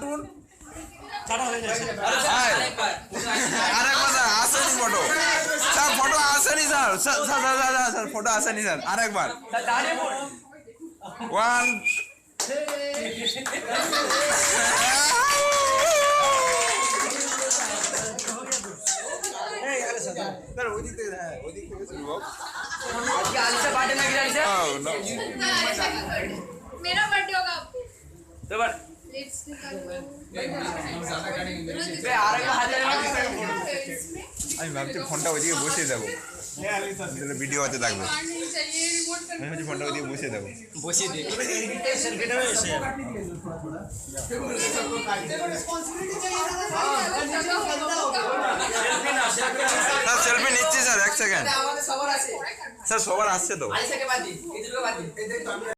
Cartoon ছাড়া হয়ে গেছে। আরেকবার স্যার আসেনি ফটো, স্যার ফটো আসেনি sir, sir sir sir sir photo আসেনি স্যার, আরেকবার ওয়ান। স্যার ওই দিক থেকে, হ্যাঁ ওই দিক থেকে শুরু হোক। আজকে আলিশা বার্থডে নাকি আলিশা? मेरा बर्थडे होगा তো এবার लेट्स আমি ভাবছি ফোনটা ওইদিকে বসিয়ে দেবো, তাহলে ভিডিও হতে থাকবে। नहीं चाहिए रिमोट আমি ভাবছি ফোনটা ওইদিকে বসিয়ে দেবো। বসিয়ে দে। সেলফিটা এসে যাবে। স্যার সেলফি নিচ্ছি স্যার, এক সেকেন্ড আমাদের সবার আছে। স্যার, সবার আসছে তো। আলিশাকে বাদ দি, এই দুটোকে বাদ দি।